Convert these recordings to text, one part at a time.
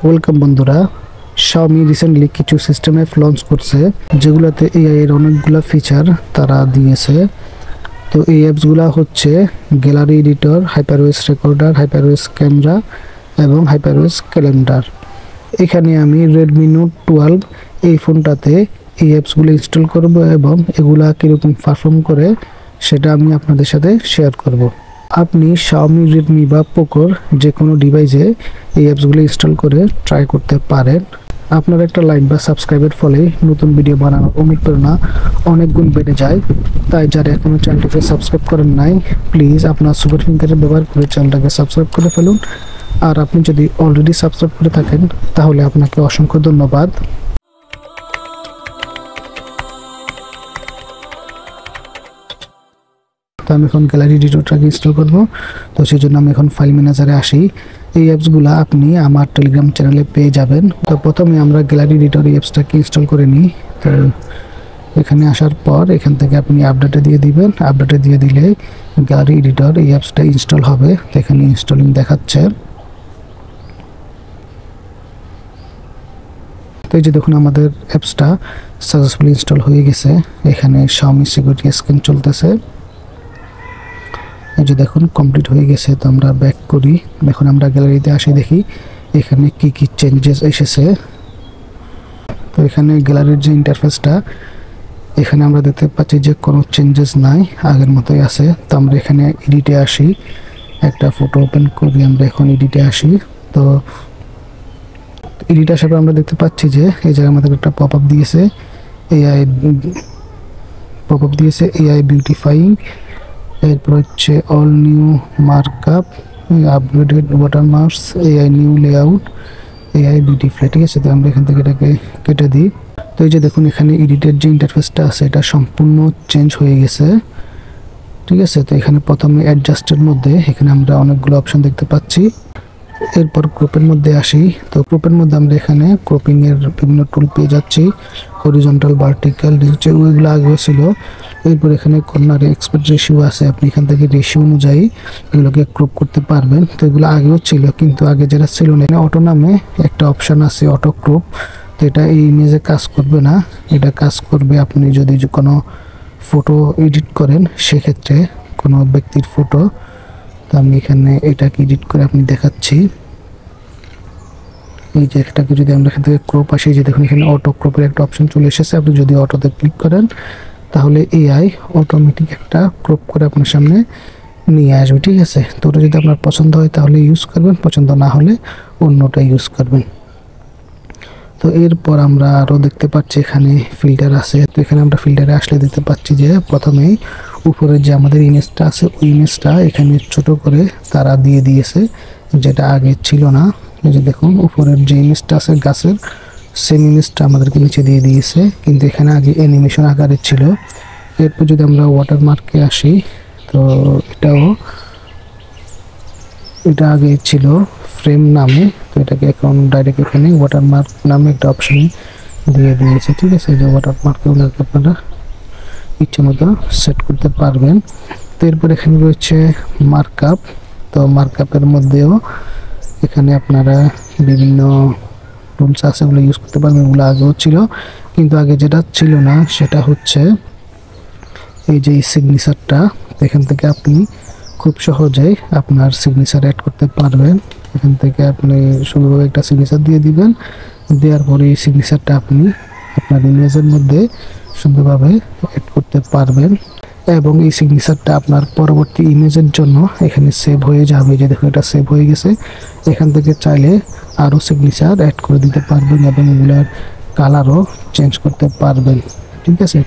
Welcome বন্ধুরা। Xiaomi recently কিছু system app launch করছে যেগুলোতে এআই এর অনেকগুলো ফিচার তারা দিয়েছে। তো এই অ্যাপসগুলো হচ্ছে গ্যালারি এডিটর, হাইপারওয়েস রেকর্ডার, হাইপারওয়েস ক্যামেরা এবং হাইপারওয়েস ক্যালেন্ডার। এখানে আমি Redmi Note 12 এই ফোনটাতে এই অ্যাপসগুলো ইনস্টল করব এবং এগুলা কীরকম পারফর্ম করে সেটা আমি আপনাদের সাথে শেয়ার করব। আপনি Xiaomi, Redmi বা Poco যে কোনো ডিভাইসে এই অ্যাপসগুলো ইনস্টল করে ট্রাই করতে পারেন। আপনার একটা লাইক বা সাবস্ক্রাইবের ফলে নতুন ভিডিও বানানোর অনুপ্রেরণা অনেক গুণ বেড়ে যায়। তাই যারা এখনও চ্যানেলটাকে সাবস্ক্রাইব করেন নাই, প্লিজ আপনার সুপার ফিঙ্গারে ব্যবহার করে চ্যানেলটাকে সাবস্ক্রাইব করে ফেলুন। আর আপনি যদি অলরেডি সাবস্ক্রাইব করে থাকেন তাহলে আপনাকে অসংখ্য ধন্যবাদ। তো আমি এখন গ্যালারি এডিটরটাকে ইনস্টল করব। তো সেই জন্য আমি এখন ফাইল ম্যানেজারে আসি। এই অ্যাপসগুলো আপনি আমার টেলিগ্রাম চ্যানেলে পেয়ে যাবেন। তো প্রথমে আমরা গ্যালারি এডিটর এই অ্যাপসটাকে ইনস্টল করে নিই। তো এখানে আসার পর এখান থেকে আপনি আপডেটে দিয়ে দিবেন। আপডেটে দিয়ে দিলে গ্যালারি এডিটর এই অ্যাপসটা ইনস্টল হবে। তো এখানে ইনস্টলিং দেখাচ্ছে। তো এই যে দেখুন আমাদের অ্যাপসটা সাকসেসফুলি ইনস্টল হয়ে গেছে। এখানে Xiaomi সিকিউরিটি স্ক্যান চলতেছে। এই যে দেখুন কমপ্লিট হয়ে গেছে। তো আমরা ব্যাক করি। এখন আমরা গ্যালারিতে আসি, দেখি এখানে কি কি চেঞ্জেস এসেছে। তো এখানে গ্যালারির যে ইন্টারফেসটা, এখানে আমরা দেখতে পাচ্ছি যে কোনো চেঞ্জেস নাই, আগের মতোই আছে। তো আমরা এখানে এডিটে আসি, একটা ফটো ওপেন করি। আমরা এখন এডিটে আসি। তো এডিট আসার পর আমরা দেখতে পাচ্ছি যে এই জায়গায় আমাদের একটা পপ আপ দিয়েছে, এআই বিউটিফাইং। এরপর হচ্ছে all new markup, upgraded watermarks, AI new layout, AI beautify. ঠিক আছে, তো আমরা এখান থেকে এটাকে কেটে দিই। তো এই যে দেখুন এখানে এডিটের যে ইন্টারফেসটা আছে এটা সম্পূর্ণ চেঞ্জ হয়ে গেছে। ঠিক আছে, তো এখানে প্রথমে অ্যাডজাস্টের মধ্যে এখানে আমরা অনেকগুলো অপশন দেখতে পাচ্ছি। এরপর গ্রুপের মধ্যে আসি। তো গ্রুপের মধ্যে আমরা এখানে ক্রপিংয়ের বিভিন্ন টুল পেয়ে যাচ্ছি, হরিজন্টাল, ভার্টিক্যাল, ওইগুলো আগেও ছিল। এরপর এখানে কর্নারে এক্সপার্ট রেশিও আছে, আপনি এখান থেকে রেশিও অনুযায়ী এগুলোকে ক্রপ করতে পারবেন। তো এগুলো আগেও ছিল, কিন্তু আগে যেটা ছিল না, অটো নামে একটা অপশান আছে, অটো ক্রপ। তো এটা এই ইমেজে কাজ করবে না, এটা কাজ করবে আপনি যদি কোনো ফটো এডিট করেন, সেক্ষেত্রে কোনো ব্যক্তির ফটো। তো আমি এখানে এটাকে এডিট করে আপনি দেখাচ্ছি। এই যে এটাকে যদি আমরা এখান থেকে ক্রপ আসি, যে দেখুন এখানে অটো ক্রপের একটা অপশন চলে এসেছে। আপনি যদি অটোতে ক্লিক করেন তাহলে এআই অটোমেটিক একটা ক্রপ করে আপনার সামনে নিয়ে আসবে। ঠিক আছে, তো ওটা যদি আপনার পছন্দ হয় তাহলে ইউজ করবেন, পছন্দ না হলে অন্যটা ইউজ করবেন। তো এরপর আমরা আরও দেখতে পাচ্ছি এখানে ফিল্টার আছে। তো এখানে আমরা ফিল্টারে আসলে দেখতে পাচ্ছি যে প্রথমেই উপরে যে আমাদের ইমেজটা আছে ওই ইমেজটা এখানে ছোট করে তারা দিয়ে দিয়েছে, যেটা আগে ছিল না। এই যে দেখুন উপরের যে ইমেজটা আছে গাছের, সেম ইমেজটা আমাদেরকে নিচে দিয়ে দিয়েছে, কিন্তু এখানে আগে অ্যানিমেশন আকারে ছিল। এরপর যদি আমরা ওয়াটারমার্কে আসি, তো এটা আগে ছিল ফ্রেম নামে, তো এটাকে এখন ডাইরেক্ট এখানে ওয়াটারমার্ক নামে একটা অপশন দিয়ে দিয়েছে। ঠিক আছে, যে ওয়াটারমার্কে আপনারা ইচ্ছে মতো সেট করতে পারবেন। তো এরপর এখানে রয়েছে মার্কআপ। তো মার্কআপের মধ্যেও এখানে আপনারা বিভিন্ন টুলস আছে, ওগুলো ইউজ করতে পারবেন। ওগুলো আগেও ছিল, কিন্তু আগে যেটা ছিল না সেটা হচ্ছে এই যে সিগনেচারটা। এখান থেকে আপনি খুব সহজেই আপনার সিগনেচার অ্যাড করতে পারবেন। এখান থেকে আপনি সুন্দরভাবে একটা সিগনেচার দিয়ে দিবেন। দেওয়ার পরে এই সিগনেচারটা আপনি আপনার ইমেজের মধ্যে সুন্দরভাবে অ্যাড করতে পারবেন এবং এই সিগনেচারটা আপনার পরবর্তী ইমেজের জন্য এখানে সেভ হয়ে যাবে। যে দেখুন এটা সেভ হয়ে গেছে। এখান থেকে চাইলে আরও সিগনেচার অ্যাড করে দিতে পারবেন এবং এগুলোর কালারও চেঞ্জ করতে পারবেন। ঠিক আছে,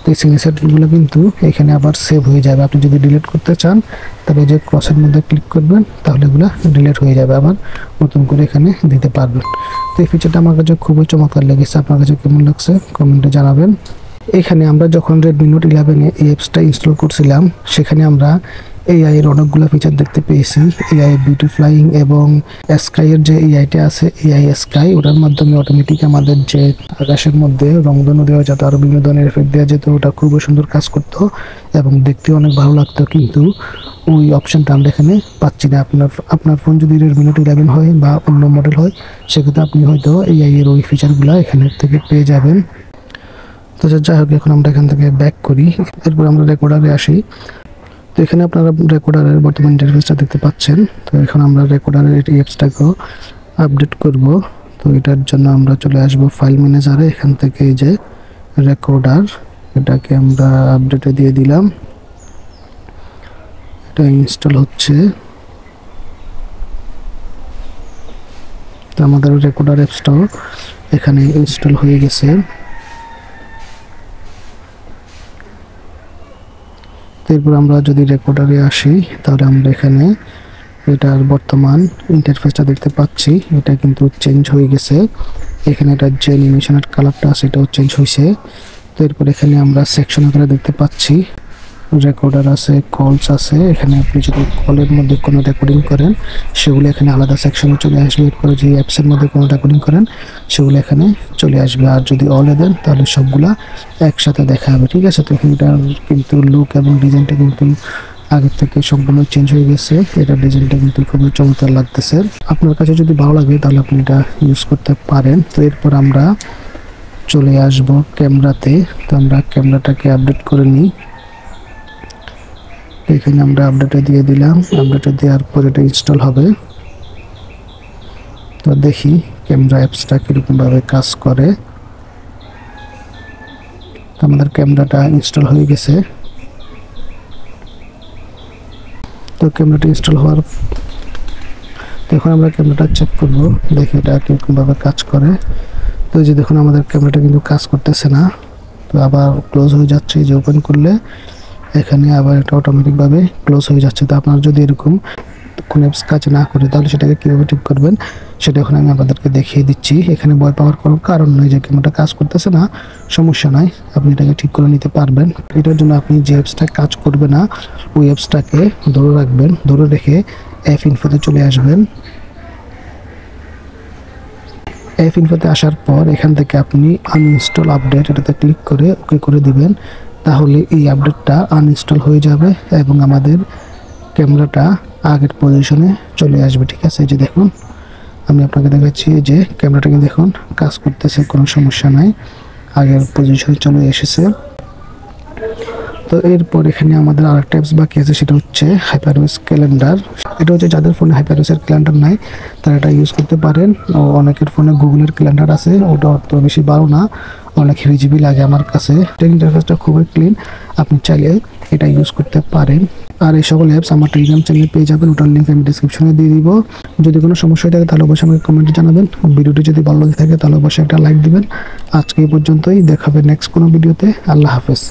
তো এই সিগনেচারগুলো কিন্তু এখানে আবার সেভ হয়ে যাবে। আপনি যদি ডিলিট করতে চান তবে যে ক্রসের মধ্যে ক্লিক করবেন, তাহলে এগুলো ডিলিট হয়ে যাবে, আবার নতুন করে এখানে দিতে পারবেন। তো এই ফিচারটা আমার কাছে খুবই চমৎকার লেগেছে। আপনার কাছে কেমন লাগছে কমেন্টে জানাবেন। এখানে আমরা যখন Redmi Note 11 এই অ্যাপসটা ইনস্টল করছিলাম, সেখানে আমরা এআই এর অনেকগুলো ফিচার দেখতে পেয়েছি। এআই বিউটিফ্লাইং এবং স্কাই এর যে এআইটা আছে এআই স্কাই, ওটার মাধ্যমে অটোমেটিক আমাদের যে আকাশের মধ্যে রংধনু দেওয়া যেত, আরো বিভিন্ন ধরনের এফেক্ট দেওয়া যেত, ওটা খুবই সুন্দর কাজ করতো এবং দেখতে অনেক ভালো লাগতো। কিন্তু ওই অপশনটা আমরা এখানে পাচ্ছি না। আপনার ফোন যদি Redmi Note 11 হয় বা অন্য মডেল হয়, সেক্ষেত্রে আপনি হয়তো এআই এর ওই ফিচারগুলো এখান থেকে পেয়ে যাবেন। তো যাই হোক, এখন আমরা এখান থেকে ব্যাক করি, এরপর আমরা রেকর্ডারে আসি। তো এখানে আপনারা রেকর্ডারের বর্তমান ইন্টারফেসটা দেখতে পাচ্ছেন। তো এখন আমরা রেকর্ডারের এই অ্যাপসটাকেও আপডেট করব। তো এটার জন্য আমরা চলে আসব ফাইল ম্যানেজারে, এখান থেকে এই যে রেকর্ডার, এটাকে আমরা আপডেটে দিয়ে দিলাম। এটা ইনস্টল হচ্ছে। তো আমাদের রেকর্ডার অ্যাপসটাও এখানে ইনস্টল হয়ে গেছে। এরপর আমরা যদি রেকর্ডারে আসি, তাহলে আমরা এখানে এটার বর্তমান ইন্টারফেসটা দেখতে পাচ্ছি। এটা কিন্তু চেঞ্জ হয়ে গেছে। এখানে এটা যে অ্যানিমেশনের কালারটা আছে এটাও চেঞ্জ হয়েছে। তো এরপর এখানে আমরা সেকশন আকারে দেখতে পাচ্ছি রেকর্ডার আছে, কলস আছে। এখানে আপনি যদি কলের মধ্যে কোনো রেকর্ডিং করেন সেগুলো এখানে আলাদা সেকশনে চলে আসবে। এরপরে যে অ্যাপসের মধ্যে কোনো রেকর্ডিং করেন সেগুলো এখানে চলে আসবে। আর যদি অলে দেন তাহলে সবগুলা একসাথে দেখা হবে, ঠিক আছে। তো এখানটার কিন্তু লুক এবং ডিজাইনটা কিন্তু আগের থেকে সম্পূর্ণ চেঞ্জ হয়ে গেছে। এটা ডিজাইনটা কিন্তু খুবই চমৎকার লাগতেছে। আপনার কাছে যদি ভালো লাগে তাহলে আপনি এটা ইউজ করতে পারেন। তো এরপর আমরা চলে আসব ক্যামেরাতে। তো আমরা ক্যামেরাটাকে আপডেট করে নিই। এখানে আমরা আপডেটে দিয়ে দিলাম। আপডেটে দেওয়ার পর এটা ইনস্টল হবে। তো দেখি ক্যামেরা অ্যাপসটা কীরকমভাবে কাজ করে। তো আমাদের ক্যামেরাটা ইনস্টল হয়ে গেছে। তো ক্যামেরাটা ইনস্টল হওয়ার এখন আমরা ক্যামেরাটা চেক করব, দেখি এটা কীরকমভাবে কাজ করে। তো এই যে দেখুন আমাদের ক্যামেরাটা কিন্তু কাজ করতেছে না। তো আবার ক্লোজ হয়ে যাচ্ছে। যে ওপেন করলে এখানে আবার এটা অটোমেটিকভাবে ক্লোজ হয়ে যাচ্ছে। তো আপনার যদি এরকম কোনো অ্যাপস কাজ না করে তাহলে সেটাকে কীভাবে ঠিক করবেন সেটা এখন আমি আপনাদেরকে দেখিয়ে দিচ্ছি। এখানে ভয় পাওয়ার কোনো কারণ নয় যে ক্যামেরাটা কাজ করতেছে না, সমস্যা নাই, আপনি এটাকে ঠিক করে নিতে পারবেন। এটার জন্য আপনি যে অ্যাপসটা কাজ করবে না ওই অ্যাপসটাকে ধরে রাখবেন, ধরে রেখে অ্যাপ ইনফোতে চলে আসবেন। অ্যাপ ইনফোতে আসার পর এখান থেকে আপনি আনইনস্টল আপডেট এটাতে ক্লিক করে ওকে করে দিবেন। তাহলে এই আপডেটটা আনইনস্টল হয়ে যাবে এবং আমাদের ক্যামেরাটা আগের পজিশনে চলে আসবে, ঠিক আছে। এই যে দেখুন আমি আপনাকে দেখাচ্ছি যে ক্যামেরাটা কিন্তু দেখুন কাজ করতেছে, কোনো সমস্যা নাই, আগের পজিশনে চলে এসেছে। তো এরপর এখানে আমাদের আরেকটা অ্যাপস বাকি আছে, সেটা হচ্ছে হাইপারওয়েস ক্যালেন্ডার। এটা হচ্ছে যাদের ফোনে হাইপারওয়েসের ক্যালেন্ডার নাই তারা এটা ইউজ করতে পারেন। ও অনেকের ফোনে গুগলের ক্যালেন্ডার আছে, ওটা অত বেশি ভালো না, অনেক হিজিবি লাগে আমার কাছে। এটা ইন্টারফেসটা খুবই ক্লিন, আপনি চাইলে এটা ইউজ করতে পারেন। আর এই সকল অ্যাপস আমার টেলিগ্রাম চ্যানেলে পেয়ে যাবেন, ওটার লিঙ্ক আমি ডিসক্রিপশনে দিয়ে দিব। যদি কোনো সমস্যা থাকে তাহলে অবশ্যই আমাকে কমেন্টে জানাবেন। ভিডিওটি যদি ভালো লাগে থাকে তাহলে অবশ্যই একটা লাইক দিবেন। আজকে এই পর্যন্তই, দেখা হবে নেক্সট কোনো ভিডিওতে। আল্লাহ হাফেজ।